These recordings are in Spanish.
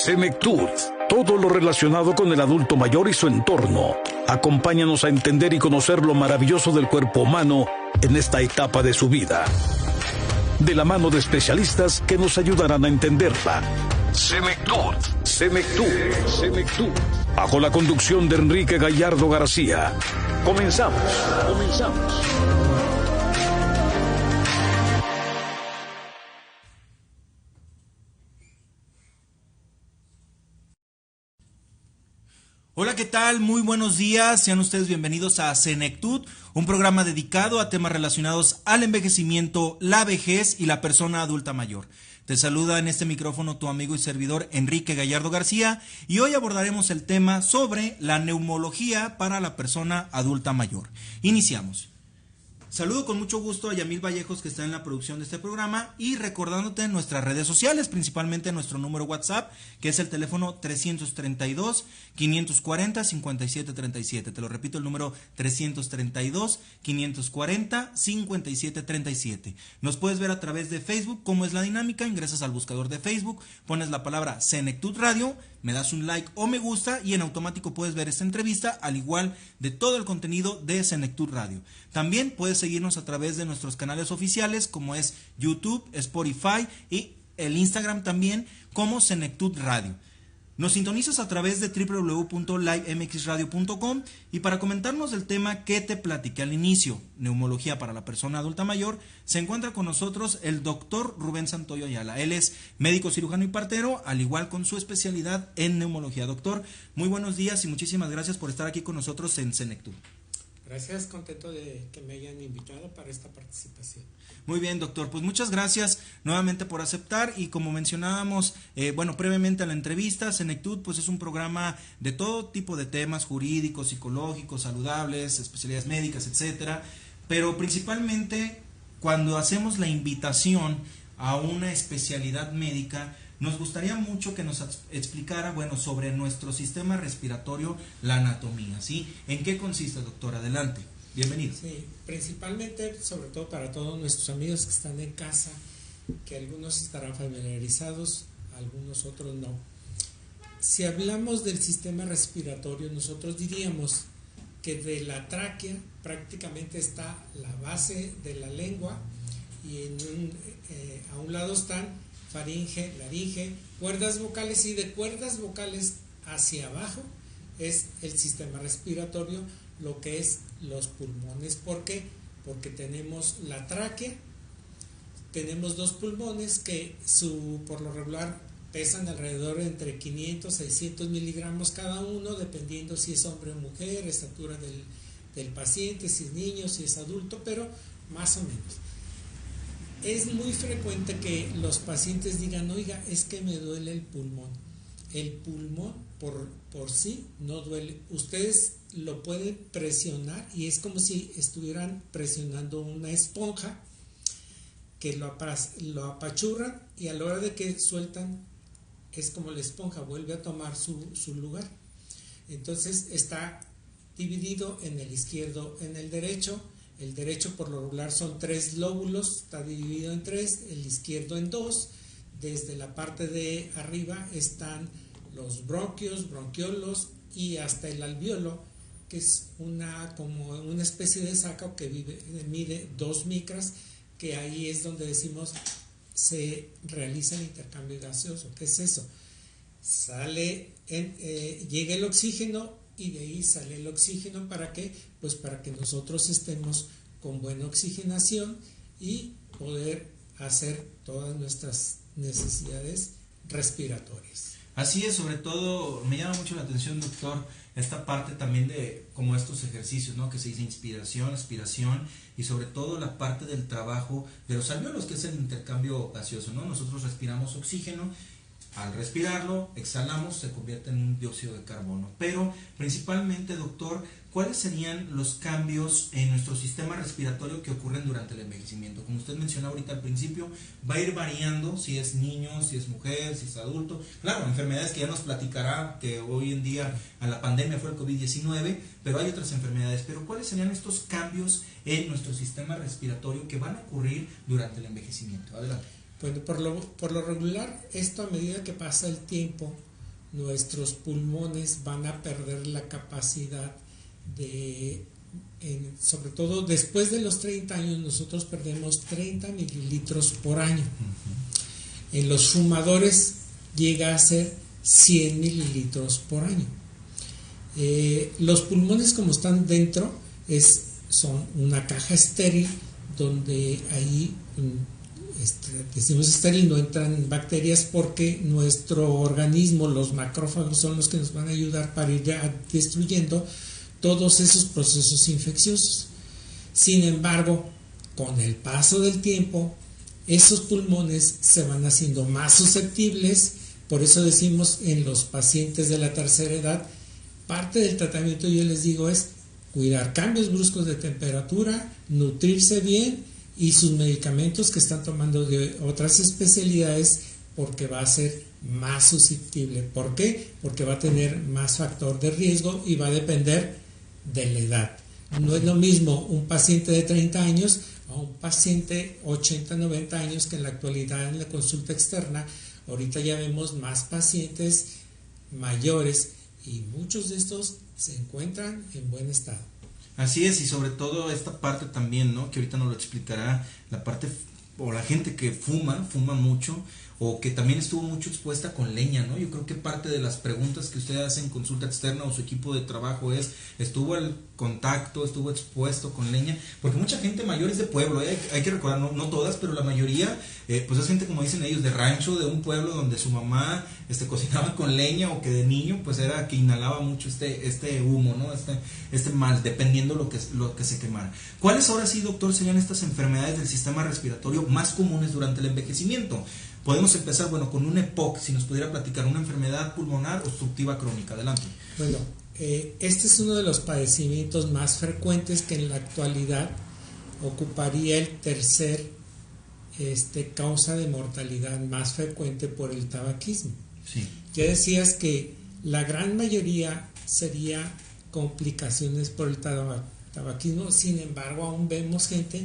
Senectud, todo lo relacionado con el adulto mayor y su entorno. Acompáñanos a entender y conocer lo maravilloso del cuerpo humano en esta etapa de su vida. De la mano de especialistas que nos ayudarán a entenderla. Senectud, bajo la conducción de Enrique Gallardo García. Comenzamos. Hola, ¿qué tal? Muy buenos días, sean ustedes bienvenidos a Senectud, un programa dedicado a temas relacionados al envejecimiento, la vejez y la persona adulta mayor. Te saluda en este micrófono tu amigo y servidor Enrique Gallardo García y hoy abordaremos el tema sobre la neumología para la persona adulta mayor. Iniciamos. Saludo con mucho gusto a Yamil Vallejos, que está en la producción de este programa, y recordándote nuestras redes sociales, principalmente nuestro número WhatsApp, que es el teléfono 332-540-5737. Te lo repito, el número 332-540-5737. Nos puedes ver a través de Facebook. ¿Cómo es la dinámica? Ingresas al buscador de Facebook, pones la palabra Senectud Radio, me das un like o me gusta y en automático puedes ver esta entrevista, al igual de todo el contenido de Senectud Radio. También puedes seguirnos a través de nuestros canales oficiales como es YouTube, Spotify y el Instagram también como Senectud Radio. Nos sintonizas a través de www.livemxradio.com y para comentarnos del tema que te platiqué al inicio, neumología para la persona adulta mayor, se encuentra con nosotros el doctor Rubén Santoyo Ayala. Él es médico cirujano y partero, al igual con su especialidad en neumología. Doctor, muy buenos días y muchísimas gracias por estar aquí con nosotros en Senectud. Gracias, contento de que me hayan invitado para esta participación. Muy bien, doctor, pues muchas gracias nuevamente por aceptar y como mencionábamos, previamente a la entrevista, Senectud pues es un programa de todo tipo de temas jurídicos, psicológicos, saludables, especialidades médicas, etcétera, pero principalmente cuando hacemos la invitación a una especialidad médica, nos gustaría mucho que nos explicara, sobre nuestro sistema respiratorio, la anatomía, ¿sí? ¿En qué consiste, doctor? Adelante, bienvenido. Sí, principalmente, sobre todo para todos nuestros amigos que están en casa, que algunos estarán familiarizados, algunos otros no. Si hablamos del sistema respiratorio, nosotros diríamos que de la tráquea prácticamente está la base de la lengua y a un lado están faringe, laringe, cuerdas vocales, y de cuerdas vocales hacia abajo es el sistema respiratorio, lo que es los pulmones. ¿Por qué? Porque tenemos la tráquea, tenemos dos pulmones que por lo regular pesan alrededor de entre 500 y 600 miligramos cada uno, dependiendo si es hombre o mujer, estatura del paciente, si es niño, si es adulto, pero más o menos. Es muy frecuente que los pacientes digan, oiga, es que me duele el pulmón. El pulmón por sí no duele. Ustedes lo pueden presionar y es como si estuvieran presionando una esponja, que lo apachurran y a la hora de que sueltan es como la esponja vuelve a tomar su lugar. Entonces está dividido en el izquierdo, en el derecho. El derecho por lo regular son 3 lóbulos, está dividido en 3, el izquierdo en 2. Desde la parte de arriba están los bronquios, bronquiolos y hasta el alvéolo, que es como una especie de saco que mide 2 micras, que ahí es donde decimos se realiza el intercambio gaseoso. ¿Qué es eso? Llega el oxígeno y de ahí sale el oxígeno. ¿Para qué? Pues para que nosotros estemos con buena oxigenación y poder hacer todas nuestras necesidades respiratorias. Así es, sobre todo me llama mucho la atención, doctor, esta parte también de como estos ejercicios, ¿no? Que se dice inspiración, expiración y sobre todo la parte del trabajo de los alvéolos, que es el intercambio gaseoso, ¿no? Nosotros respiramos oxígeno. Al respirarlo, exhalamos, se convierte en un dióxido de carbono. Pero principalmente, doctor, ¿cuáles serían los cambios en nuestro sistema respiratorio que ocurren durante el envejecimiento? Como usted mencionó ahorita al principio, va a ir variando si es niño, si es mujer, si es adulto. Claro, enfermedades que ya nos platicará, que hoy en día a la pandemia fue el COVID-19, pero hay otras enfermedades. Pero ¿cuáles serían estos cambios en nuestro sistema respiratorio que van a ocurrir durante el envejecimiento? Adelante. Bueno, por lo regular, esto a medida que pasa el tiempo, nuestros pulmones van a perder la capacidad sobre todo después de los 30 años, nosotros perdemos 30 mililitros por año. En los fumadores llega a ser 100 mililitros por año. Los pulmones, como están dentro, son una caja estéril donde ahí decimos estéril, no entran bacterias porque nuestro organismo, los macrófagos, son los que nos van a ayudar para ir destruyendo todos esos procesos infecciosos. Sin embargo, con el paso del tiempo, esos pulmones se van haciendo más susceptibles. Por eso decimos en los pacientes de la tercera edad, parte del tratamiento, yo les digo, es cuidar cambios bruscos de temperatura, nutrirse bien y sus medicamentos que están tomando de otras especialidades, porque va a ser más susceptible. ¿Por qué? Porque va a tener más factor de riesgo y va a depender de la edad. No es lo mismo un paciente de 30 años a un paciente 80, 90 años, que en la actualidad en la consulta externa, ahorita ya vemos más pacientes mayores y muchos de estos se encuentran en buen estado. Así es, y sobre todo esta parte también, ¿no?, que ahorita nos lo explicará, la parte o la gente que fuma mucho, o que también estuvo mucho expuesta con leña, ¿no? Yo creo que parte de las preguntas que usted hace en consulta externa o su equipo de trabajo es, ¿estuvo al contacto, estuvo expuesto con leña? Porque mucha gente mayor es de pueblo, hay que recordar, no todas, pero la mayoría, pues es gente, como dicen ellos, de rancho, de un pueblo donde su mamá cocinaba con leña, o que de niño pues era que inhalaba mucho este humo, ¿no? Este mal, dependiendo lo que se quemara. ¿Cuáles ahora sí, doctor, serían estas enfermedades del sistema respiratorio más comunes durante el envejecimiento? Podemos empezar, con un EPOC, si nos pudiera platicar, una enfermedad pulmonar obstructiva crónica. Adelante. Bueno, este es uno de los padecimientos más frecuentes, que en la actualidad ocuparía el tercer causa de mortalidad más frecuente por el tabaquismo. Sí. Ya decías que la gran mayoría sería complicaciones por el tabaquismo, sin embargo aún vemos gente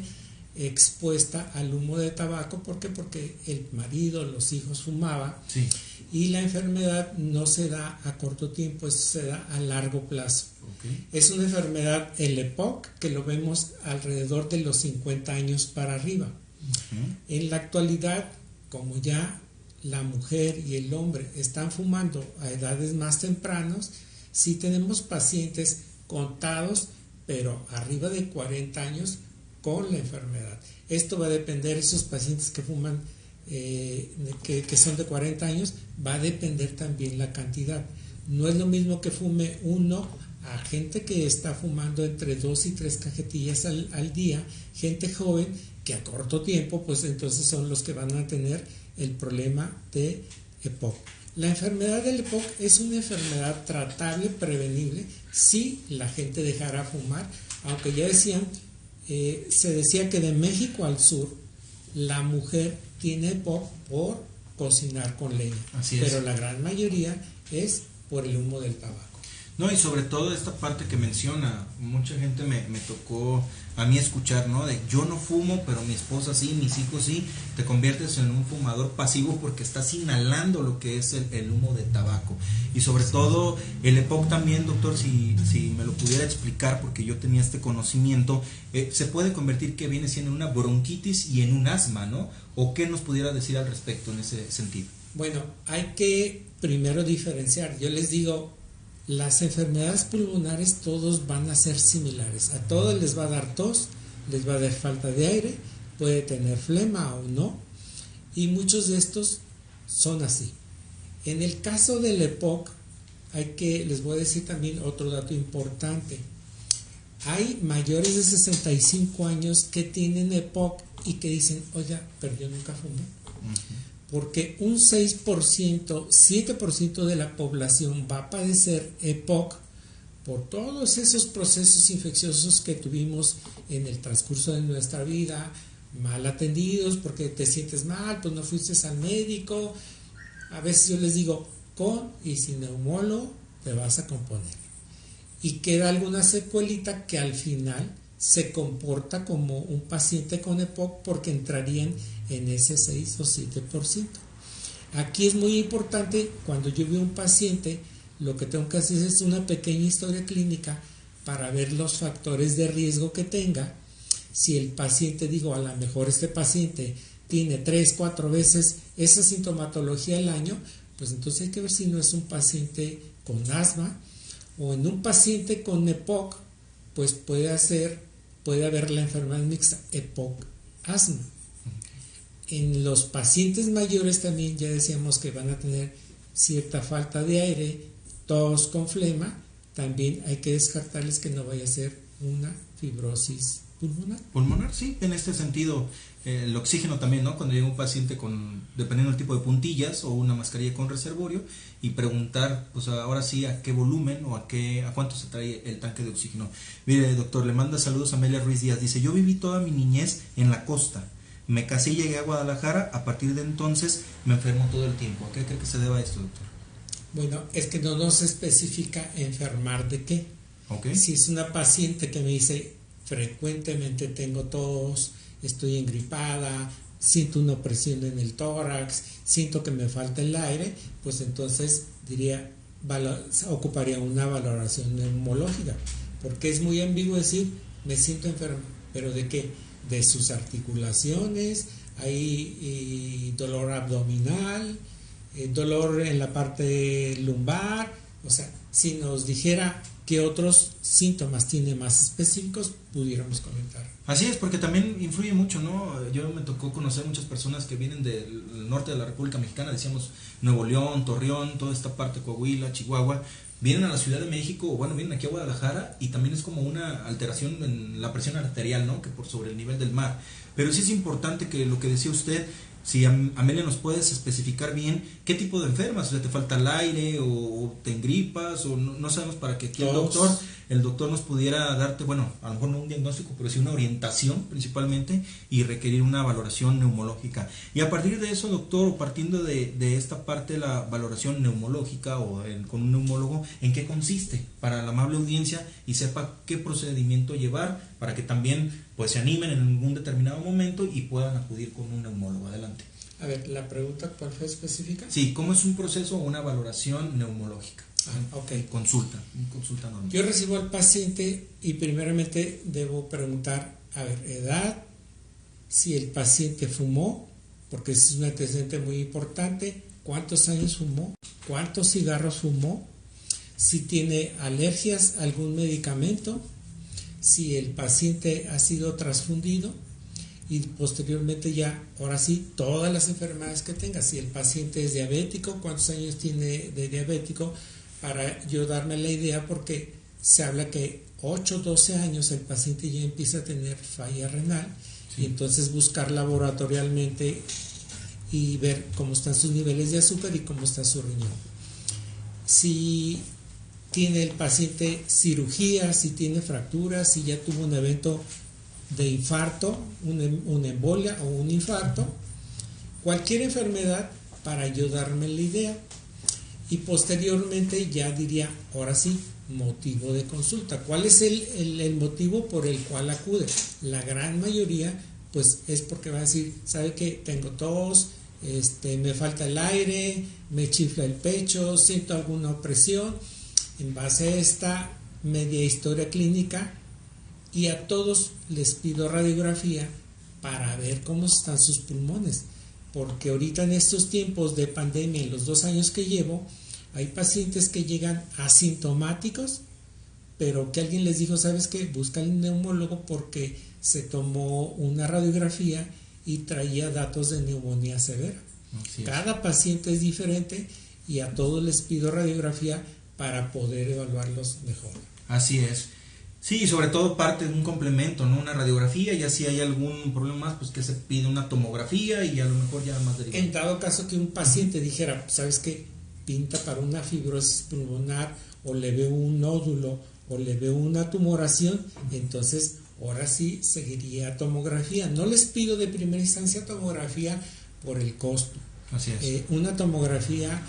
expuesta al humo de tabaco. ¿Por qué? Porque el marido, los hijos fumaban. Sí. Y la enfermedad no se da a corto tiempo, eso se da a largo plazo. Okay. Es una enfermedad, el EPOC, que lo vemos alrededor de los 50 años para arriba. Uh-huh. En la actualidad, como ya la mujer y el hombre están fumando a edades más tempranas, sí tenemos pacientes contados, pero arriba de 40 años con la enfermedad. Esto va a depender, esos pacientes que fuman, que son de 40 años, va a depender también la cantidad. No es lo mismo que fume uno a gente que está fumando entre 2 y 3 cajetillas al día, gente joven que a corto tiempo, pues entonces son los que van a tener el problema de EPOC. La enfermedad del EPOC es una enfermedad tratable, prevenible, si la gente dejara fumar, aunque ya decían, se decía que de México al sur la mujer tiene EPOC por cocinar con leña. Así es. Pero la gran mayoría es por el humo del tabaco. No, y sobre todo esta parte que menciona, mucha gente me tocó a mí escuchar, ¿no? De yo no fumo, pero mi esposa sí, mis hijos sí. Te conviertes en un fumador pasivo porque estás inhalando lo que es el humo de tabaco. Y sobre todo el EPOC también, doctor, si me lo pudiera explicar, porque yo tenía este conocimiento, se puede convertir, que viene siendo una bronquitis y en un asma, ¿no? ¿O qué nos pudiera decir al respecto en ese sentido? Bueno, hay que primero diferenciar. Yo les digo, las enfermedades pulmonares todos van a ser similares. A todos les va a dar tos, les va a dar falta de aire, puede tener flema o no, y muchos de estos son así. En el caso del EPOC, les voy a decir también otro dato importante. Hay mayores de 65 años que tienen EPOC y que dicen, oiga, pero yo nunca fumé. Uh-huh. Porque un 6%, 7% de la población va a padecer EPOC por todos esos procesos infecciosos que tuvimos en el transcurso de nuestra vida, mal atendidos, porque te sientes mal, pues no fuiste al médico. A veces yo les digo, con y sin neumólogo te vas a componer. Y queda alguna secuelita que al final se comporta como un paciente con EPOC porque entrarían en ese 6 o 7%. Aquí es muy importante, cuando yo veo un paciente, lo que tengo que hacer es una pequeña historia clínica para ver los factores de riesgo que tenga. Si el paciente, digo, a lo mejor este paciente tiene 3, 4 veces esa sintomatología al año, pues entonces hay que ver si no es un paciente con asma, o en un paciente con EPOC, pues puede haber la enfermedad mixta EPOC-asma. En los pacientes mayores también ya decíamos que van a tener cierta falta de aire, tos con flema, también hay que descartarles que no vaya a ser una fibrosis pulmonar. Pulmonar, sí, en este sentido, el oxígeno también, ¿no? Cuando llega un paciente dependiendo del tipo de puntillas o una mascarilla con reservorio, y preguntar, pues ahora sí, a qué volumen o a cuánto se trae el tanque de oxígeno. Mire, doctor, le manda saludos a Amelia Ruiz Díaz, dice, yo viví toda mi niñez en la costa, me casé y llegué a Guadalajara, a partir de entonces me enfermo todo el tiempo. ¿A qué cree que se deba esto, doctor? Bueno, es que no nos especifica enfermar de qué. Okay. Si es una paciente que me dice, frecuentemente tengo tos, estoy engripada, siento una opresión en el tórax, siento que me falta el aire, pues entonces ocuparía una valoración neumológica, porque es muy ambiguo decir, me siento enfermo, pero ¿de qué? De sus articulaciones, hay dolor abdominal, dolor en la parte lumbar, o sea, si nos dijera qué otros síntomas tiene más específicos, pudiéramos comentar. Así es, porque también influye mucho, ¿no? Yo me tocó conocer muchas personas que vienen del norte de la República Mexicana, decíamos Nuevo León, Torreón, toda esta parte, Coahuila, Chihuahua, vienen a la Ciudad de México, o bueno, vienen aquí a Guadalajara, y también es como una alteración en la presión arterial, ¿no? Que por sobre el nivel del mar. Pero sí es importante que lo que decía usted, si Amelia nos puedes especificar bien qué tipo de enfermas, o sea, te falta el aire o te engripas o no sabemos, para que aquí el doctor nos pudiera darte, bueno, a lo mejor no un diagnóstico, pero sí una orientación principalmente, y requerir una valoración neumológica. Y a partir de eso, doctor, partiendo de esta parte de la valoración neumológica con un neumólogo, ¿en qué consiste? Para la amable audiencia y sepa qué procedimiento llevar, para que también pues se animen en algún determinado momento y puedan acudir con un neumólogo. Adelante. A ver, ¿la pregunta cuál fue específica? Sí, ¿cómo es un proceso o una valoración neumológica? Ok. Consulta normal. Yo recibo al paciente y primeramente debo preguntar, a ver, edad, si el paciente fumó, porque es un antecedente muy importante, cuántos años fumó, cuántos cigarros fumó, si tiene alergias a algún medicamento, si el paciente ha sido transfundido, y posteriormente ya, ahora sí, todas las enfermedades que tenga. Si el paciente es diabético, cuántos años tiene de diabético, para yo darme la idea, porque se habla que 8 o 12 años el paciente ya empieza a tener falla renal, sí. Y entonces buscar laboratorialmente y ver cómo están sus niveles de azúcar y cómo está su riñón. Si tiene el paciente cirugía, si tiene fracturas, si ya tuvo un evento de infarto, una embolia o un infarto, cualquier enfermedad, para yo darme la idea. Y posteriormente ya diría, ahora sí, motivo de consulta. ¿Cuál es el motivo por el cual acude? La gran mayoría pues es porque va a decir, ¿sabe qué? Tengo tos, me falta el aire, me chifla el pecho, siento alguna opresión. En base a esta media historia clínica, y a todos les pido radiografía para ver cómo están sus pulmones, porque ahorita en estos tiempos de pandemia, en los 2 años que llevo, hay pacientes que llegan asintomáticos, pero que alguien les dijo, ¿sabes qué? Busca al neumólogo porque se tomó una radiografía y traía datos de neumonía severa. Cada paciente es diferente y a todos les pido radiografía para poder evaluarlos mejor. Así es. Sí, sobre todo parte de un complemento, ¿no? Una radiografía, y así hay algún problema más, pues que se pide una tomografía y a lo mejor ya más derivado. En dado caso que un paciente dijera, ¿sabes qué? Pinta para una fibrosis pulmonar, o le veo un nódulo, o le veo una tumoración, entonces ahora sí seguiría tomografía. No les pido de primera instancia tomografía por el costo. Así es. Una tomografía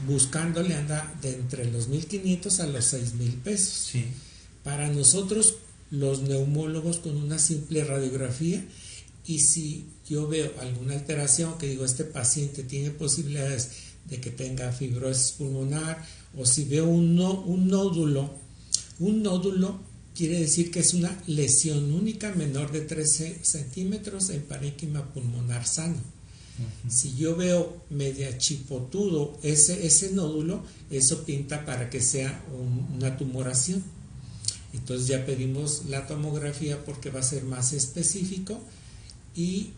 buscándole anda de entre los 1,500 a los 6,000 pesos. Sí. Para nosotros, los neumólogos, con una simple radiografía y si yo veo alguna alteración, que digo, este paciente tiene posibilidades de que tenga fibrosis pulmonar, o si veo un nódulo quiere decir que es una lesión única menor de 13 centímetros en parénquima pulmonar sano. Si yo veo media chipotudo ese nódulo, eso pinta para que sea una tumoración. Entonces ya pedimos la tomografía porque va a ser más específico, y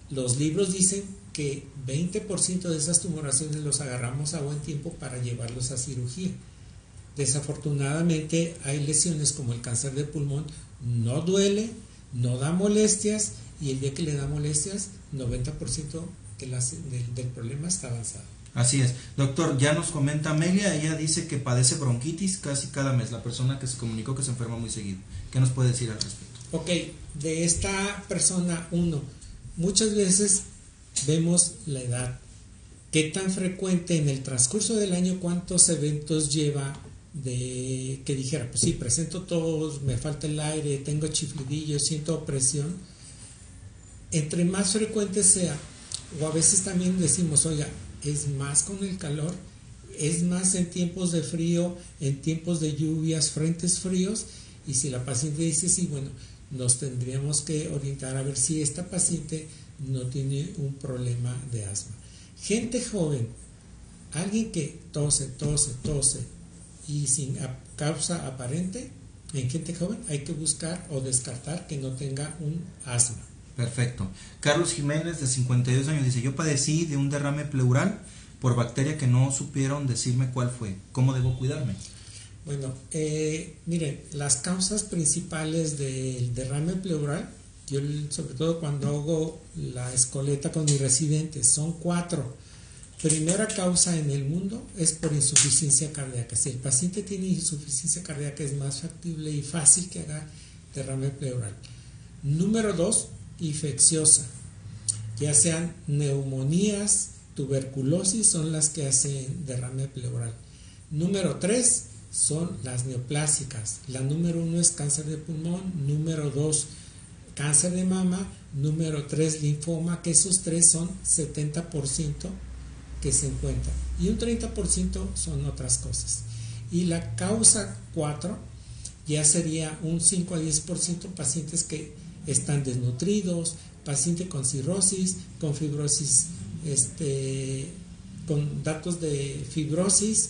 los libros dicen que 20% de esas tumoraciones los agarramos a buen tiempo para llevarlos a cirugía. Desafortunadamente hay lesiones como el cáncer de pulmón, no duele, no da molestias, y el día que le da molestias, 90% del problema está avanzado. Así es. Doctor, ya nos comenta Amelia, ella dice que padece bronquitis casi cada mes, la persona que se comunicó que se enferma muy seguido. ¿Qué nos puede decir al respecto? Ok, de esta persona, muchas veces vemos la edad. ¿Qué tan frecuente en el transcurso del año, cuántos eventos lleva de que dijera, pues sí, presento tos, me falta el aire, tengo chiflidillo, siento opresión? Entre más frecuente sea, o a veces también decimos, oiga, es más con el calor, es más en tiempos de frío, en tiempos de lluvias, frentes fríos, y si la paciente dice sí, bueno, nos tendríamos que orientar a ver si esta paciente no tiene un problema de asma. Gente joven, alguien que tose y sin causa aparente, en gente joven hay que buscar o descartar que no tenga un asma. Perfecto. Carlos Jiménez, de 52 años, dice, yo padecí de un derrame pleural por bacteria que no supieron decirme cuál fue. ¿Cómo debo cuidarme? Bueno, miren, las causas principales del derrame pleural, yo sobre todo cuando hago la escoleta con mis residentes, son 4. Primera causa en el mundo es por insuficiencia cardíaca. Si el paciente tiene insuficiencia cardíaca, es más factible y fácil que haga derrame pleural. Número 2, infecciosa, ya sean neumonías, tuberculosis, son las que hacen derrame pleural. Número 3 son las neoplásicas. La número 1 es cáncer de pulmón, número 2 cáncer de mama, número 3 linfoma, que esos 3 son 70% que se encuentran, y un 30% son otras cosas. Y la causa 4 ya sería un 5 a 10% pacientes que están desnutridos, paciente con cirrosis, con fibrosis, con datos de fibrosis,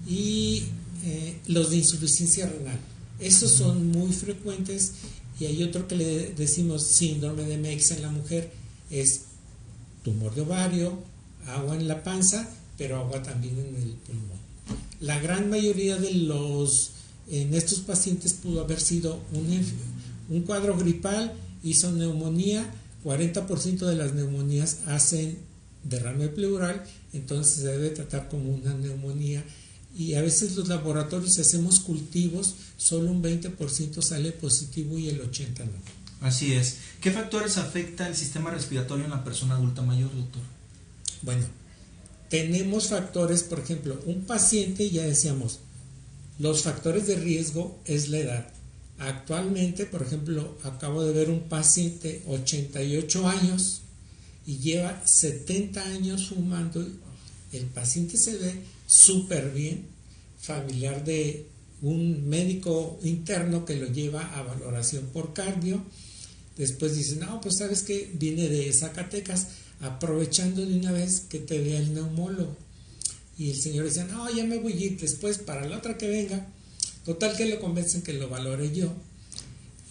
y los de insuficiencia renal. Esos son muy frecuentes. Y hay otro que le decimos síndrome de Meigs en la mujer, es tumor de ovario, agua en la panza, pero agua también en el pulmón. La gran mayoría en estos pacientes pudo haber sido un cuadro gripal, hizo neumonía, 40% de las neumonías hacen derrame pleural, entonces se debe tratar como una neumonía. Y a veces los laboratorios, si hacemos cultivos, solo un 20% sale positivo y el 80% no. Así es. ¿Qué factores afectan el sistema respiratorio en la persona adulta mayor, doctor? Bueno, tenemos factores, por ejemplo, un paciente, ya decíamos, los factores de riesgo es la edad. Actualmente, por ejemplo, acabo de ver un paciente 88 años y lleva 70 años fumando. El paciente se ve súper bien, familiar de un médico interno que lo lleva a valoración por cardio. Después dice, no, pues sabes que viene de Zacatecas, aprovechando de una vez que te vea el neumólogo. Y el señor dice, no, ya me voy a ir después para la otra que venga. Total que lo convencen que lo valore yo.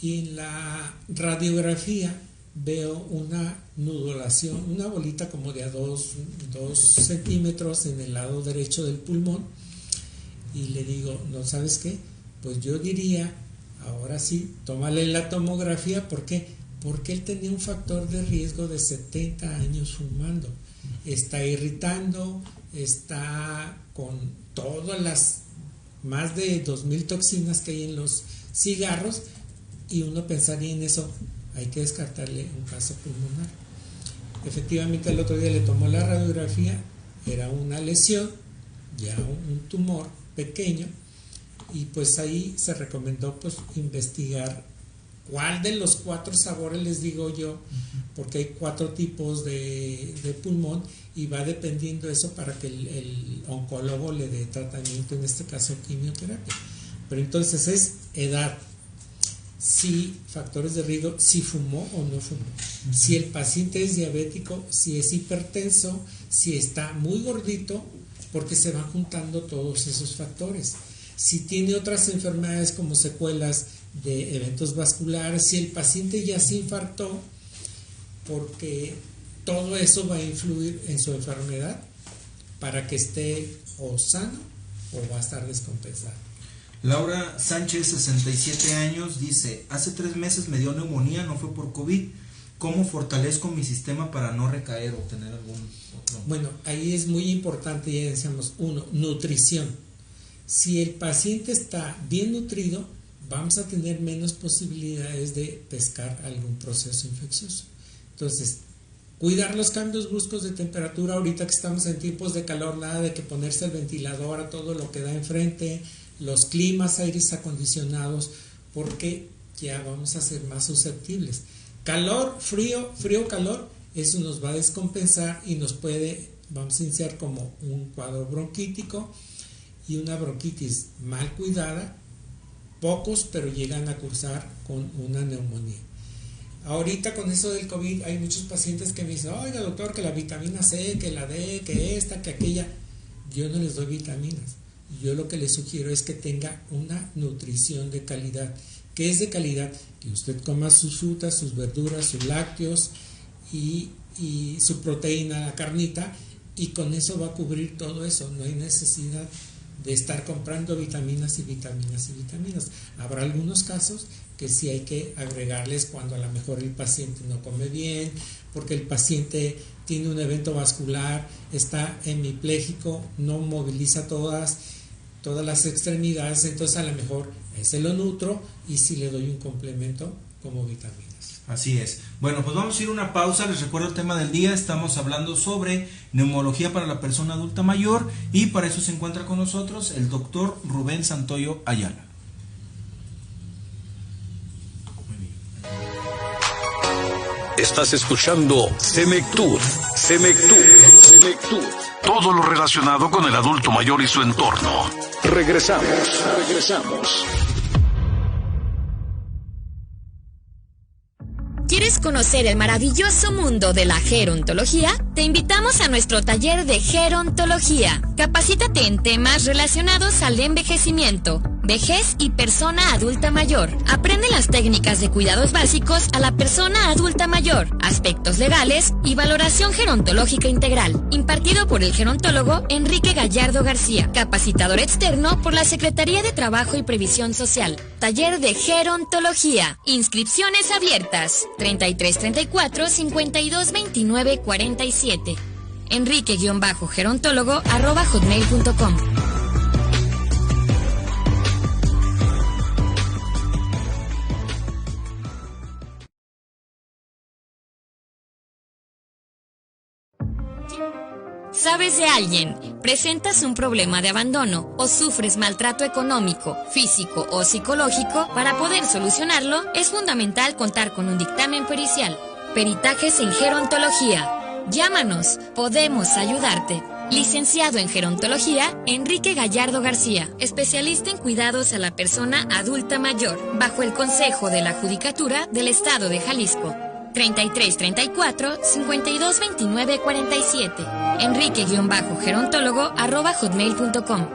Y en la radiografía veo una nudulación, una bolita como de a 2 centímetros en el lado derecho del pulmón, y le digo, ¿no sabes qué? Pues yo diría, ahora sí, tómale la tomografía. ¿Por qué? Porque él tenía un factor de riesgo de 70 años fumando, está irritando, está con todas las más de 2000 toxinas que hay en los cigarros, y uno pensaría en eso, hay que descartarle un caso pulmonar. Efectivamente, el otro día le tomó la radiografía, era una lesión, ya un tumor pequeño, y pues ahí se recomendó pues investigar ¿Cuál de los 4 sabores les digo yo? Porque hay 4 tipos de pulmón y va dependiendo eso para que el oncólogo le dé tratamiento, en este caso quimioterapia. Pero entonces es edad, si factores de riesgo, si fumó o no fumó, si el paciente es diabético, si es hipertenso, si está muy gordito, porque se van juntando todos esos factores. Si tiene otras enfermedades como secuelas de eventos vasculares, si el paciente ya se infartó, porque todo eso va a influir en su enfermedad para que esté o sano o va a estar descompensado. Laura Sánchez, 67 años, dice: hace 3 meses me dio neumonía, no fue por COVID. ¿Cómo fortalezco mi sistema para no recaer o tener algún otro? Bueno, ahí es muy importante, ya decíamos, 1, nutrición. Si el paciente está bien nutrido, vamos a tener menos posibilidades de pescar algún proceso infeccioso. Entonces, cuidar los cambios bruscos de temperatura, ahorita que estamos en tiempos de calor, nada de que ponerse el ventilador a todo lo que da enfrente, los climas, aires acondicionados, porque ya vamos a ser más susceptibles. Calor, frío, frío, calor, eso nos va a descompensar y nos puede, vamos a iniciar como un cuadro bronquítico y una bronquitis mal cuidada. Pocos, pero llegan a cursar con una neumonía. Ahorita con eso del COVID hay muchos pacientes que me dicen: oiga doctor, que la vitamina C, que la D, que esta, que aquella. Yo no les doy vitaminas. Yo lo que les sugiero es que tenga una nutrición de calidad. ¿Qué es de calidad? Que usted coma sus frutas, sus verduras, sus lácteos y su proteína, la carnita, y con eso va a cubrir todo eso. No hay necesidad de estar comprando vitaminas y vitaminas y vitaminas. Habrá algunos casos que sí hay que agregarles cuando a lo mejor el paciente no come bien, porque el paciente tiene un evento vascular, está hemipléjico, no moviliza todas las extremidades, entonces a lo mejor ese lo nutro y sí le doy un complemento como vitaminas. Así es. Bueno, pues vamos a ir a una pausa. Les recuerdo el tema del día. Estamos hablando sobre neumología para la persona adulta mayor y para eso se encuentra con nosotros el doctor Rubén Santoyo Ayala. Estás escuchando Senectud. Todo lo relacionado con el adulto mayor y su entorno. Regresamos. ¿Quieres conocer el maravilloso mundo de la gerontología? Te invitamos a nuestro taller de gerontología. Capacítate en temas relacionados al envejecimiento, vejez y persona adulta mayor. Aprende las técnicas de cuidados básicos a la persona adulta mayor, aspectos legales y valoración gerontológica integral. Impartido por el gerontólogo Enrique Gallardo García, capacitador externo por la Secretaría de Trabajo y Previsión Social. Taller de gerontología. Inscripciones abiertas. 3334-5229-47. Enrique-gerontólogo@hotmail.com. ¿Sabes de alguien? ¿Presentas un problema de abandono o sufres maltrato económico, físico o psicológico? Para poder solucionarlo, es fundamental contar con un dictamen pericial. Peritajes en gerontología. Llámanos, podemos ayudarte. Licenciado en gerontología, Enrique Gallardo García, especialista en cuidados a la persona adulta mayor, bajo el consejo de la Judicatura del Estado de Jalisco. 3334-5229-47. Enrique-gerontólogo@hotmail.com.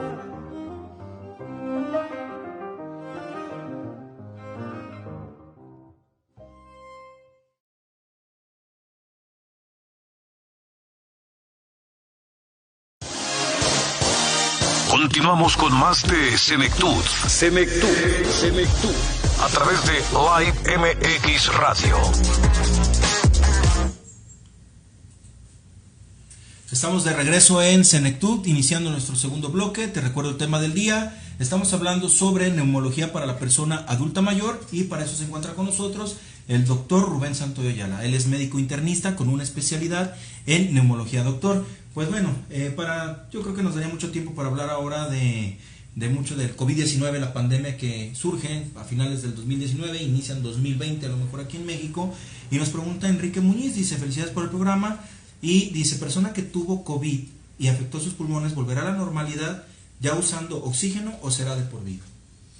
Continuamos con más de Senectud. A través de Live MX Radio. Estamos de regreso en Senectud, iniciando nuestro segundo bloque. Te recuerdo el tema del día. Estamos hablando sobre neumología para la persona adulta mayor y para eso se encuentra con nosotros el doctor Rubén Santoyo Ayala. Él es médico internista con una especialidad en neumología. Doctor, pues bueno, yo creo que nos daría mucho tiempo para hablar ahora de de mucho del COVID-19, la pandemia que surge a finales del 2019, inicia en 2020 a lo mejor aquí en México, y nos pregunta Enrique Muñiz, dice: felicidades por el programa, y dice: persona que tuvo COVID y afectó sus pulmones, ¿volverá a la normalidad ya usando oxígeno o será de por vida?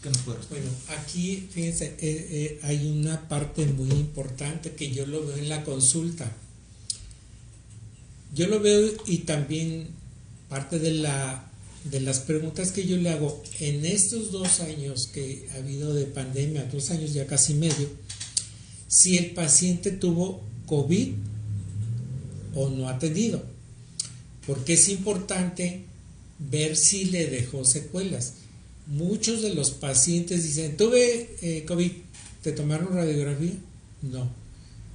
¿Qué nos puede responder? Bueno, aquí fíjense, hay una parte muy importante que yo lo veo en la consulta. Yo lo veo, y también parte de las preguntas que yo le hago en estos 2 años que ha habido de pandemia, 2 años ya casi medio, si el paciente tuvo COVID o no ha tenido, porque es importante ver si le dejó secuelas. Muchos de los pacientes dicen: tuve COVID, ¿te tomaron radiografía? No.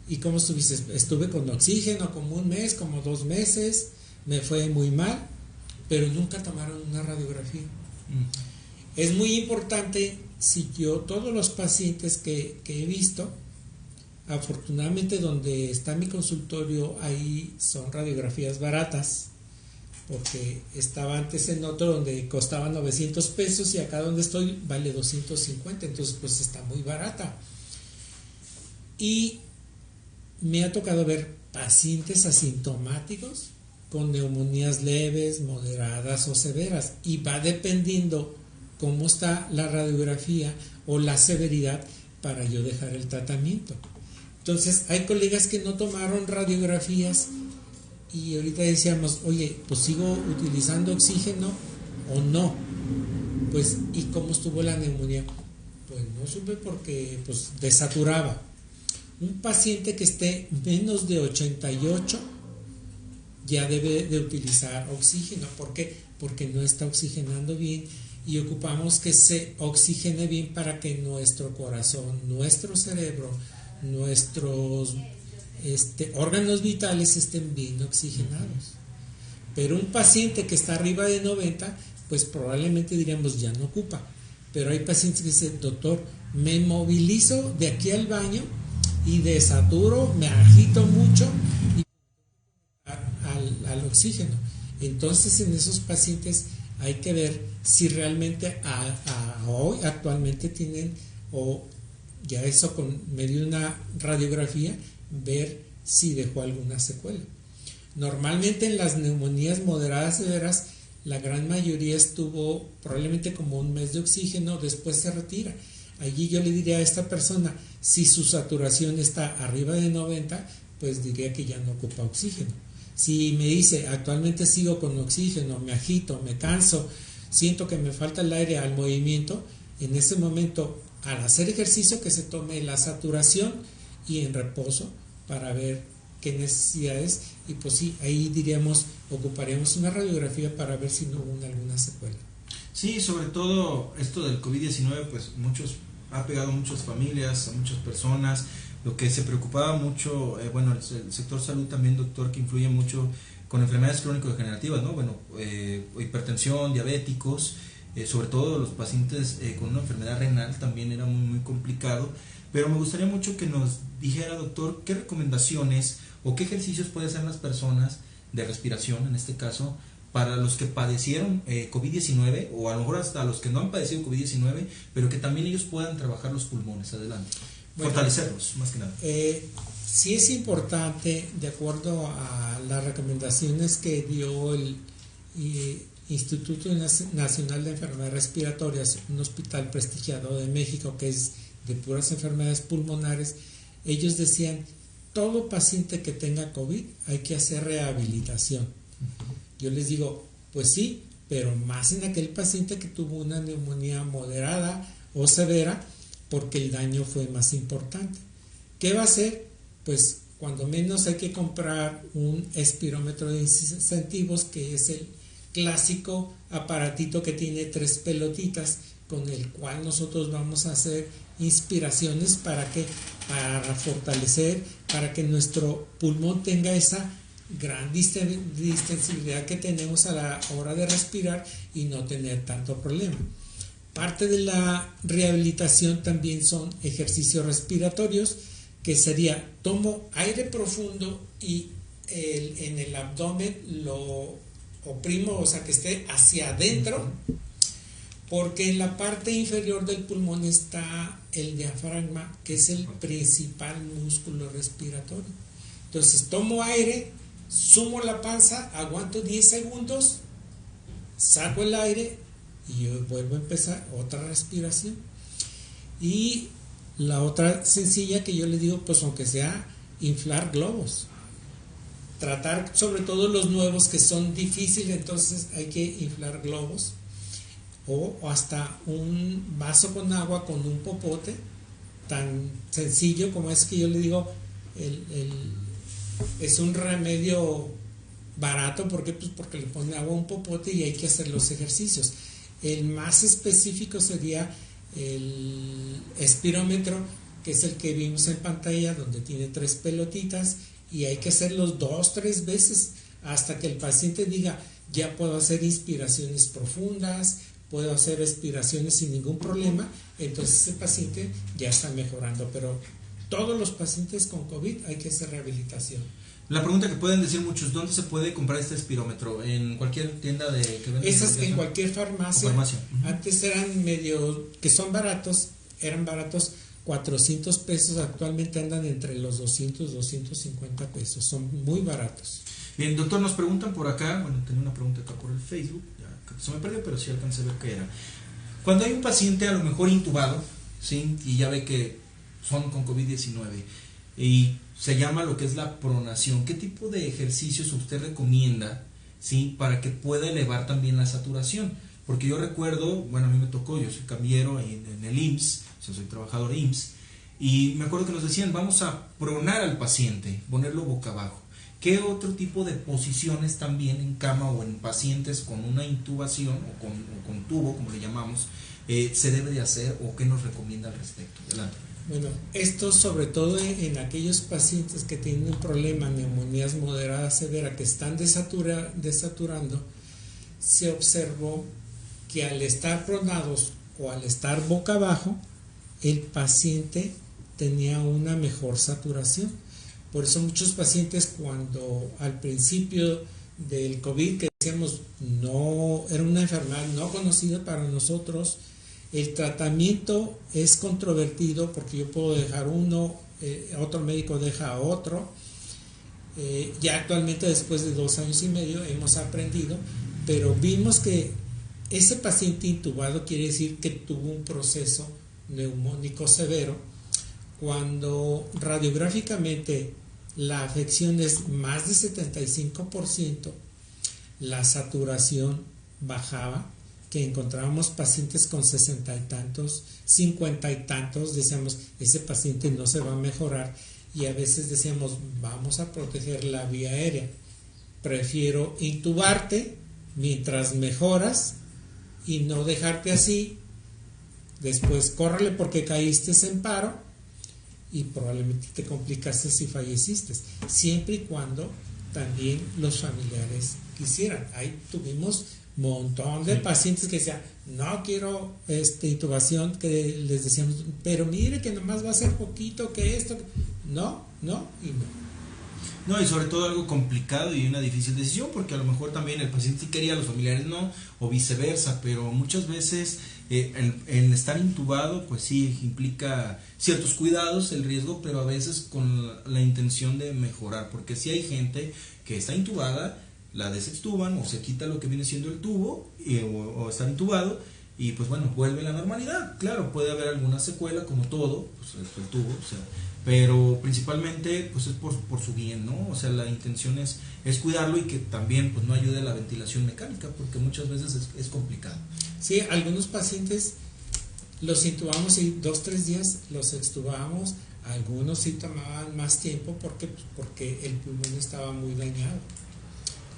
¿Y cómo estuviste? Estuve con oxígeno como 1 mes, como 2 meses, me fue muy mal, pero nunca tomaron una radiografía. Es muy importante, todos los pacientes que he visto, afortunadamente donde está mi consultorio, ahí son radiografías baratas, porque estaba antes en otro donde costaba 900 pesos y acá donde estoy vale 250, entonces pues está muy barata. Y me ha tocado ver pacientes asintomáticos con neumonías leves, moderadas o severas, y va dependiendo cómo está la radiografía o la severidad para yo dejar el tratamiento. Entonces hay colegas que no tomaron radiografías y ahorita decíamos: oye, pues sigo utilizando oxígeno o no. Pues, ¿y cómo estuvo la neumonía? Pues no supe, porque pues desaturaba. Un paciente que esté menos de 88 ya debe de utilizar oxígeno. ¿Por qué? Porque no está oxigenando bien, y ocupamos que se oxigene bien para que nuestro corazón, nuestro cerebro, nuestros órganos vitales estén bien oxigenados. Pero un paciente que está arriba de 90, pues probablemente diríamos ya no ocupa. Pero hay pacientes que dicen: doctor, me movilizo de aquí al baño y desaturo, me agito mucho y al oxígeno. Entonces en esos pacientes hay que ver si realmente hoy actualmente tienen, o ya eso con medio de una radiografía, ver si dejó alguna secuela. Normalmente en las neumonías moderadas severas, la gran mayoría estuvo probablemente como 1 mes de oxígeno, después se retira. Allí yo le diría a esta persona, si su saturación está arriba de 90, pues diría que ya no ocupa oxígeno. Si me dice: actualmente sigo con oxígeno, me agito, me canso, siento que me falta el aire al movimiento, en ese momento, al hacer ejercicio, que se tome la saturación y en reposo para ver qué necesidades, y pues sí, ahí diríamos, ocuparíamos una radiografía para ver si no hubo alguna secuela. Sí, sobre todo esto del COVID-19, pues ha pegado a muchas familias, a muchas personas. Lo que se preocupaba mucho, bueno, el sector salud también, doctor, que influye mucho con enfermedades crónico-degenerativas, ¿no? Bueno, hipertensión, diabéticos, sobre todo los pacientes con una enfermedad renal también era muy, muy complicado. Pero me gustaría mucho que nos dijera, doctor, qué recomendaciones o qué ejercicios pueden hacer las personas de respiración, en este caso, para los que padecieron COVID-19, o a lo mejor hasta los que no han padecido COVID-19, pero que también ellos puedan trabajar los pulmones. Adelante. Bueno, fortalecerlos, más que nada. Sí es importante, de acuerdo a las recomendaciones que dio el Instituto Nacional de Enfermedades Respiratorias, un hospital prestigiado de México que es de puras enfermedades pulmonares. Ellos decían: todo paciente que tenga COVID hay que hacer rehabilitación. Yo les digo: pues sí, pero más en aquel paciente que tuvo una neumonía moderada o severa, porque el daño fue más importante. ¿Qué va a hacer? Pues cuando menos hay que comprar un espirómetro de incentivos, que es el clásico aparatito que tiene 3 pelotitas, con el cual nosotros vamos a hacer inspiraciones para fortalecer, para que nuestro pulmón tenga esa gran distensibilidad que tenemos a la hora de respirar y no tener tanto problema. Parte de la rehabilitación también son ejercicios respiratorios, que sería: tomo aire profundo y en el abdomen lo oprimo, o sea, que esté hacia adentro Porque en la parte inferior del pulmón está el diafragma, que es el principal músculo respiratorio. Entonces tomo aire, sumo la panza, aguanto 10 segundos, saco el aire y yo vuelvo a empezar otra respiración. Y la otra sencilla que yo le digo, pues aunque sea inflar globos. Tratar sobre todo los nuevos que son difíciles, entonces hay que inflar globos. O hasta un vaso con agua con un popote, tan sencillo como es que yo le digo, es un remedio barato. ¿Por qué? Pues porque le pone agua a un popote y hay que hacer los ejercicios. El más específico sería el espirómetro, que es el que vimos en pantalla, donde tiene 3 pelotitas, y hay que hacerlos 2-3 veces hasta que el paciente diga, ya puedo hacer inspiraciones profundas, puedo hacer expiraciones sin ningún problema. Entonces ese paciente ya está mejorando. Pero todos los pacientes con COVID hay que hacer rehabilitación. La pregunta que pueden decir muchos, ¿dónde se puede comprar este espirómetro? ¿En cualquier tienda que vende? Esas en cualquier farmacia. Uh-huh. Antes eran medio, que son baratos, eran baratos, 400 pesos, actualmente andan entre los 200, 250 pesos, son muy baratos. Bien, doctor, nos preguntan por acá, bueno, tenía una pregunta acá por el Facebook, ya se me perdió, pero sí alcancé a ver qué era. Cuando hay un paciente a lo mejor intubado, ¿sí? Y ya ve que son con COVID-19 y se llama lo que es la pronación, ¿qué tipo de ejercicios usted recomienda, ¿sí? Para que pueda elevar también la saturación? Porque yo recuerdo, bueno, a mí me tocó, yo soy camillero en el IMSS, o sea, soy trabajador IMSS, y me acuerdo que nos decían, vamos a pronar al paciente, ponerlo boca abajo. ¿Qué otro tipo de posiciones también en cama o en pacientes con una intubación o con tubo, como le llamamos, se debe de hacer o qué nos recomienda al respecto? Adelante. Bueno, esto sobre todo en aquellos pacientes que tienen un problema, neumonías moderadas severas, que están desaturando, se observó que al estar pronados o al estar boca abajo, el paciente tenía una mejor saturación. Por eso muchos pacientes, cuando al principio del COVID, que decíamos no era una enfermedad no conocida para nosotros, el tratamiento es controvertido porque yo puedo dejar uno, otro médico deja a otro. Ya actualmente, después de 2 años y medio, hemos aprendido, pero vimos que ese paciente intubado quiere decir que tuvo un proceso neumónico severo. Cuando radiográficamente la afección es más de 75%, la saturación bajaba, que encontrábamos pacientes con 60 y tantos, 50 y tantos, decíamos, ese paciente no se va a mejorar, y a veces decíamos, vamos a proteger la vía aérea, prefiero intubarte mientras mejoras y no dejarte así, después córrele porque caíste en paro y probablemente te complicaste y falleciste, siempre y cuando también los familiares quisieran. Ahí tuvimos un montón de pacientes que decían, no quiero intubación, que les decíamos, pero mire que nomás va a ser poquito, que esto, no y no. No, y sobre todo algo complicado y una difícil decisión, porque a lo mejor también el paciente sí quería, los familiares no, o viceversa, pero muchas veces el estar intubado, pues sí implica ciertos cuidados, el riesgo, pero a veces con la intención de mejorar, porque sí hay gente que está intubada, la desextuban o se quita lo que viene siendo el tubo o estar intubado y pues bueno, vuelve a la normalidad. Claro, puede haber alguna secuela como todo, pues el tubo, o sea, pero principalmente pues es por su bien, ¿no? O sea, la intención es cuidarlo y que también pues no ayude a la ventilación mecánica, porque muchas veces es complicado. Sí, algunos pacientes los intubamos y 2-3 días los extubamos, algunos sí tomaban más tiempo porque el pulmón estaba muy dañado.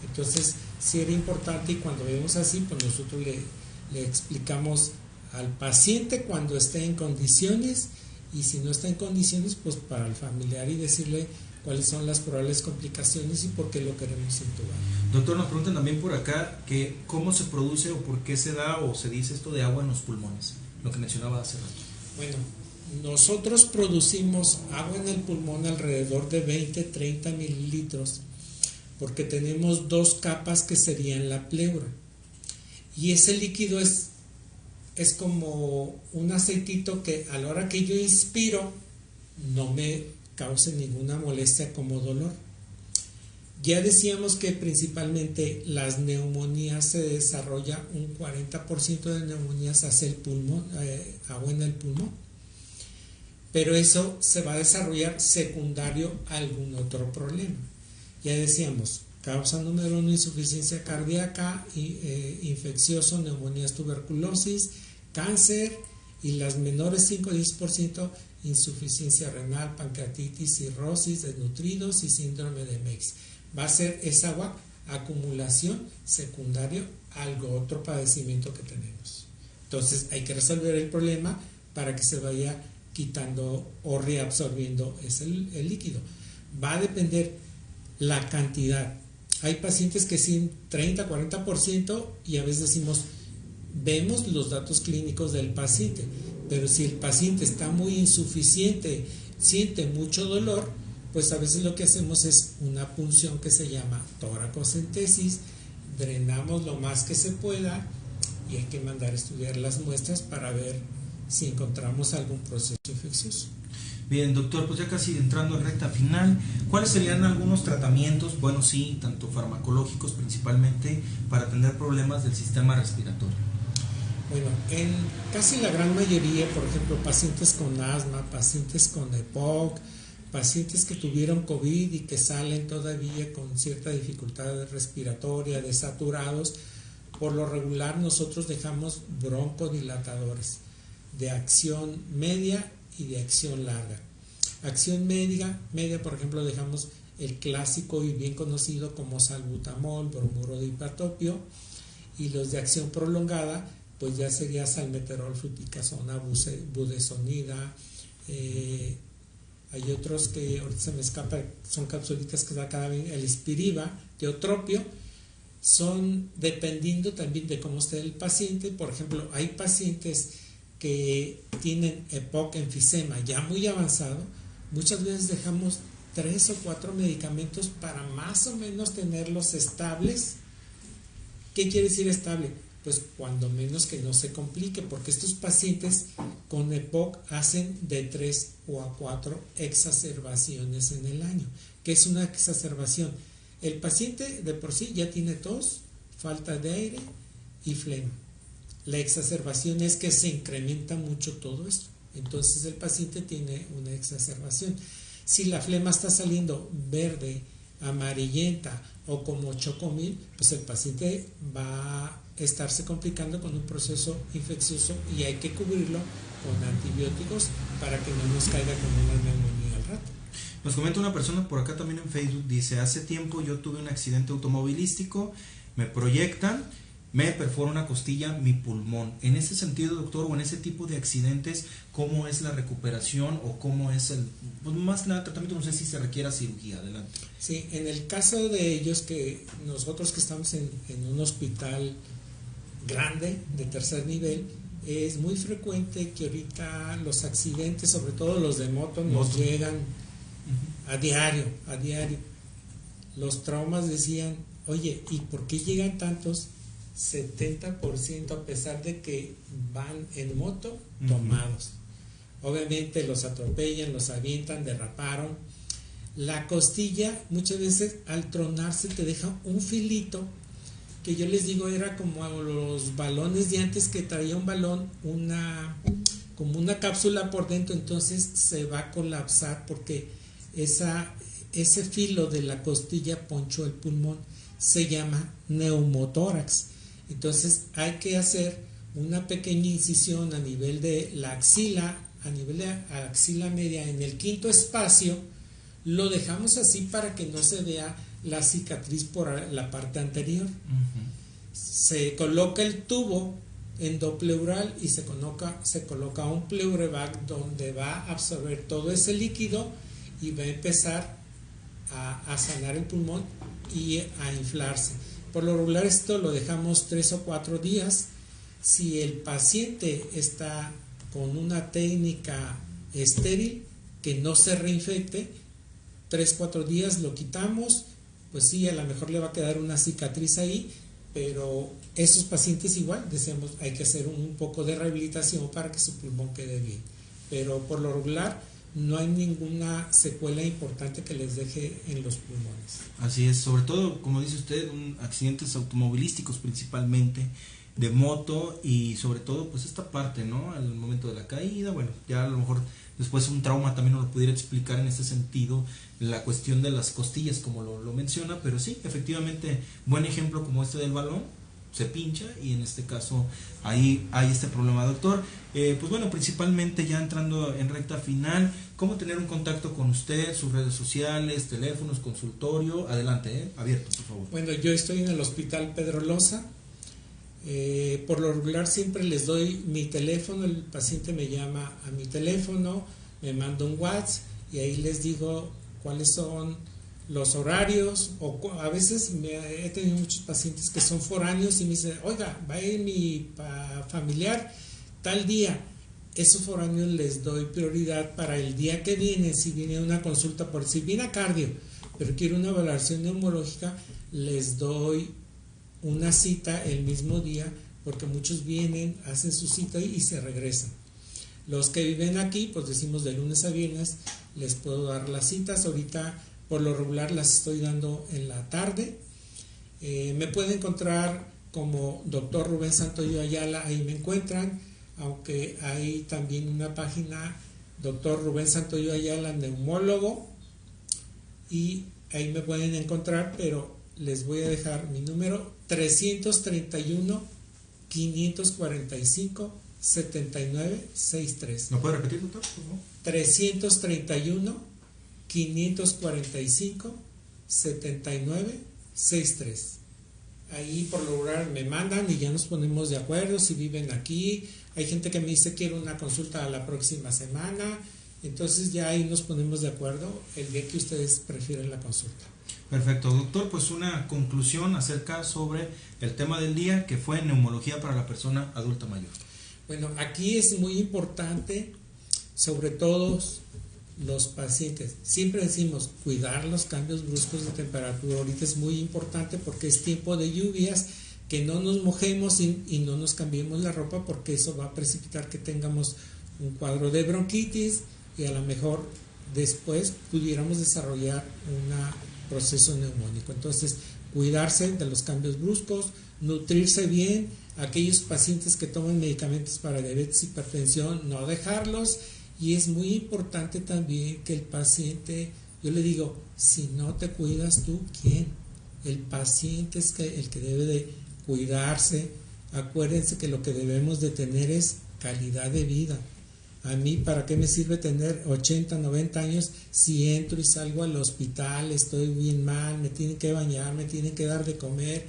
Entonces sí era importante, y cuando vemos así, pues nosotros le explicamos al paciente cuando esté en condiciones, y si no está en condiciones, pues para el familiar, y decirle cuáles son las probables complicaciones y por qué lo queremos intubar. Doctor, nos preguntan también por acá que cómo se produce o por qué se da o se dice esto de agua en los pulmones, lo que mencionaba hace rato. Bueno, nosotros producimos agua en el pulmón alrededor de 20-30 mililitros, porque tenemos 2 capas que serían la pleura, y ese líquido es es como un aceitito que a la hora que yo inspiro no me cause ninguna molestia como dolor. Ya decíamos que principalmente las neumonías se desarrolla un 40% de neumonías hacia el pulmón, agua en el pulmón, pero eso se va a desarrollar secundario a algún otro problema. Ya decíamos, causa número 1, insuficiencia cardíaca, infeccioso, neumonías, tuberculosis, cáncer, y las menores 5-10%, insuficiencia renal, pancreatitis, cirrosis, desnutridos y síndrome de Meigs. Va a ser esa agua acumulación secundario a algo otro padecimiento que tenemos. Entonces hay que resolver el problema para que se vaya quitando o reabsorbiendo el líquido. Va a depender la cantidad. Hay pacientes que sí 30-40% y a veces decimos, vemos los datos clínicos del paciente, pero si el paciente está muy insuficiente, siente mucho dolor, pues a veces lo que hacemos es una punción que se llama toracocentesis, drenamos lo más que se pueda y hay que mandar a estudiar las muestras para ver si encontramos algún proceso infeccioso. Bien, doctor, pues ya casi entrando a recta final, ¿cuáles serían algunos tratamientos, bueno, sí, tanto farmacológicos principalmente, para atender problemas del sistema respiratorio? Bueno, en casi la gran mayoría, por ejemplo, pacientes con asma, pacientes con EPOC, pacientes que tuvieron COVID y que salen todavía con cierta dificultad respiratoria, desaturados, por lo regular nosotros dejamos broncodilatadores de acción media y de acción larga. Acción media, por ejemplo, dejamos el clásico y bien conocido como salbutamol, bromuro de hipatopio, y los de acción prolongada, pues ya sería salmeterol, fluticasona, budesonida. Hay otros que ahorita se me escapa, son capsulitas que da cada vez, el Spiriva, teotropio. Son dependiendo también de cómo esté el paciente. Por ejemplo, hay pacientes que tienen EPOC, enfisema ya muy avanzado. Muchas veces dejamos 3 o 4 medicamentos para más o menos tenerlos estables. ¿Qué quiere decir estable? Pues cuando menos que no se complique, porque estos pacientes con EPOC hacen de 3 o a 4 exacerbaciones en el año. ¿Qué es una exacerbación? El paciente de por sí ya tiene tos, falta de aire y flema. La exacerbación es que se incrementa mucho todo esto. Entonces el paciente tiene una exacerbación. Si la flema está saliendo verde, amarillenta o como chocomil, pues el paciente va a estarse complicando con un proceso infeccioso y hay que cubrirlo con antibióticos para que no nos caiga con una neumonía al rato. Nos comenta una persona por acá también en Facebook, dice, hace tiempo yo tuve un accidente automovilístico, me proyectan, me perfora una costilla, mi pulmón. En ese sentido, doctor, o en ese tipo de accidentes, ¿cómo es la recuperación o cómo es el, pues más que nada tratamiento? No sé si se requiera cirugía. Adelante. Sí, en el caso de ellos, que nosotros que estamos en un hospital grande de tercer nivel, es muy frecuente que ahorita los accidentes, sobre todo los de moto, nos llegan a diario. Los traumas decían, oye, ¿y por qué llegan tantos? 70% a pesar de que van en moto tomados. Obviamente los atropellan, los avientan, derraparon. La costilla muchas veces al tronarse te deja un filito que yo les digo era como los balones de antes, que traía un balón, como una cápsula por dentro, entonces se va a colapsar porque ese filo de la costilla ponchó el pulmón. Se llama neumotórax. Entonces hay que hacer una pequeña incisión a nivel de la axila, a nivel de la axila media, en el quinto espacio. Lo dejamos así para que no se vea la cicatriz por la parte anterior. Se coloca el tubo endopleural y se coloca un pleurevac donde va a absorber todo ese líquido y va a empezar a sanar el pulmón y a inflarse. Por lo regular esto lo dejamos 3 o 4 días. Si el paciente está con una técnica estéril que no se reinfecte, 3 o 4 días lo quitamos, pues sí, a lo mejor le va a quedar una cicatriz ahí, pero esos pacientes igual decíamos hay que hacer un poco de rehabilitación para que su pulmón quede bien, pero por lo regular no hay ninguna secuela importante que les deje en los pulmones. Así es, sobre todo, como dice usted, accidentes automovilísticos principalmente, de moto, y sobre todo pues esta parte, ¿no? Al momento de la caída, bueno, ya a lo mejor después un trauma también nos lo pudiera explicar en este sentido, la cuestión de las costillas como lo menciona, pero sí, efectivamente, buen ejemplo como este del balón, se pincha y en este caso ahí hay este problema, doctor. Pues bueno, principalmente ya entrando en recta final, ¿cómo tener un contacto con usted, sus redes sociales, teléfonos, consultorio? Adelante, abierto, por favor. Bueno, yo estoy en el Hospital Pedro Loza. Por lo regular siempre les doy mi teléfono, el paciente me llama a mi teléfono, me manda un WhatsApp y ahí les digo cuáles son los horarios, o a veces he tenido muchos pacientes que son foráneos y me dicen, oiga, va a ir mi familiar tal día. Esos foráneos les doy prioridad para el día que viene. Si viene una consulta, por si viene a cardio, pero quiero una valoración neumológica, les doy una cita el mismo día, porque muchos vienen, hacen su cita y se regresan. Los que viven aquí, pues decimos de lunes a viernes, les puedo dar las citas. Ahorita por lo regular las estoy dando en la tarde. Me pueden encontrar como Dr. Rubén Santoyo Ayala, ahí me encuentran, aunque hay también una página Dr. Rubén Santoyo Ayala, neumólogo, y ahí me pueden encontrar, pero les voy a dejar mi número 331-545-7963. ¿No puede repetir, doctor? Por favor. 331-545-7963. Ahí por lo regular me mandan y ya nos ponemos de acuerdo si viven aquí. Hay gente que me dice quiero una consulta la próxima semana, entonces ya ahí nos ponemos de acuerdo el día que ustedes prefieren la consulta. Perfecto, doctor, pues una conclusión acerca sobre el tema del día, que fue neumología para la persona adulta mayor. Bueno, aquí es muy importante, sobre todo los pacientes, siempre decimos cuidar los cambios bruscos de temperatura. Ahorita es muy importante porque es tiempo de lluvias, que no nos mojemos y no nos cambiemos la ropa, porque eso va a precipitar que tengamos un cuadro de bronquitis y a lo mejor después pudiéramos desarrollar un proceso neumónico. Entonces, cuidarse de los cambios bruscos, nutrirse bien. Aquellos pacientes que toman medicamentos para diabetes y hipertensión, no dejarlos. Y es muy importante también que el paciente, yo le digo, si no te cuidas tú, ¿quién? El paciente es el que debe de cuidarse. Acuérdense que lo que debemos de tener es calidad de vida. A mí, ¿para qué me sirve tener 80, 90 años si entro y salgo al hospital, estoy bien mal, me tienen que bañar, me tienen que dar de comer?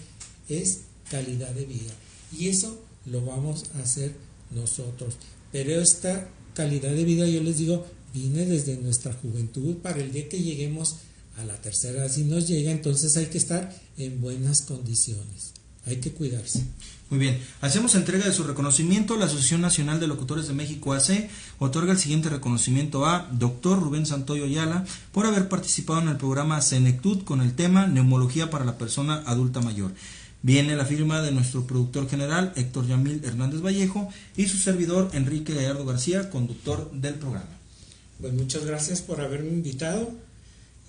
Es calidad de vida. Y eso lo vamos a hacer nosotros. Pero esta calidad de vida, yo les digo, viene desde nuestra juventud para el día que lleguemos a la tercera edad. Si nos llega, entonces hay que estar en buenas condiciones. Hay que cuidarse. Muy bien, hacemos entrega de su reconocimiento. La Asociación Nacional de Locutores de México, AC, otorga el siguiente reconocimiento a Dr. Rubén Santoyo Ayala por haber participado en el programa Senectud con el tema Neumología para la persona adulta mayor. Viene la firma de nuestro productor general Héctor Yamil Hernández Vallejo y su servidor Enrique Gallardo García, conductor del programa. Pues muchas gracias por haberme invitado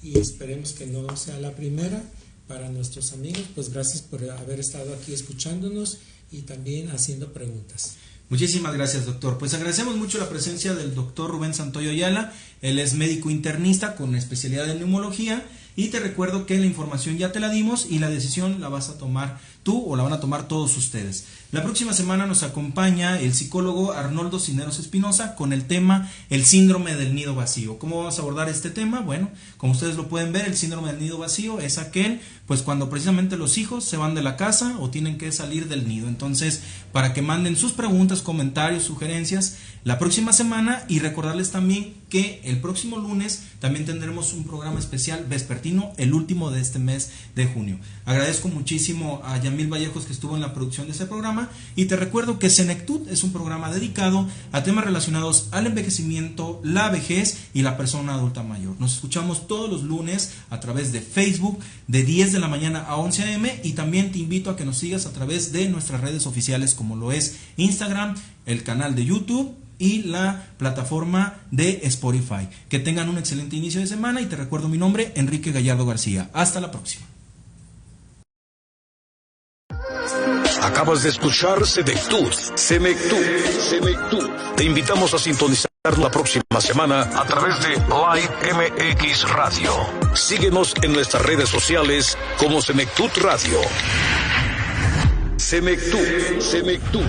y esperemos que no sea la primera. Para nuestros amigos, pues gracias por haber estado aquí escuchándonos y también haciendo preguntas. Muchísimas gracias, doctor. Pues agradecemos mucho la presencia del doctor Rubén Santoyo Ayala. Él es médico internista con especialidad en neumología, y te recuerdo que la información ya te la dimos y la decisión la vas a tomar tú o la van a tomar todos ustedes. La próxima semana nos acompaña el psicólogo Arnoldo Cineros Espinosa con el tema el síndrome del nido vacío. ¿Cómo vamos a abordar este tema? Bueno, como ustedes lo pueden ver, el síndrome del nido vacío es aquel, pues cuando precisamente los hijos se van de la casa o tienen que salir del nido. Entonces, para que manden sus preguntas, comentarios, sugerencias la próxima semana, y recordarles también que el próximo lunes también tendremos un programa especial vespertino, el último de este mes de junio. Agradezco muchísimo a Yamil Yamil Vallejos, que estuvo en la producción de ese programa. Y te recuerdo que Senectud es un programa dedicado a temas relacionados al envejecimiento, la vejez y la persona adulta mayor. Nos escuchamos todos los lunes a través de Facebook de 10 de la mañana a 11 a.m. y también te invito a que nos sigas a través de nuestras redes oficiales, como lo es Instagram, el canal de YouTube y la plataforma de Spotify. Que tengan un excelente inicio de semana y te recuerdo mi nombre, Enrique Gallardo García. Hasta la próxima. Acabas de escuchar Senectud. Te invitamos a sintonizar la próxima semana a través de Live MX Radio. Síguenos en nuestras redes sociales como Senectud Radio. Senectud.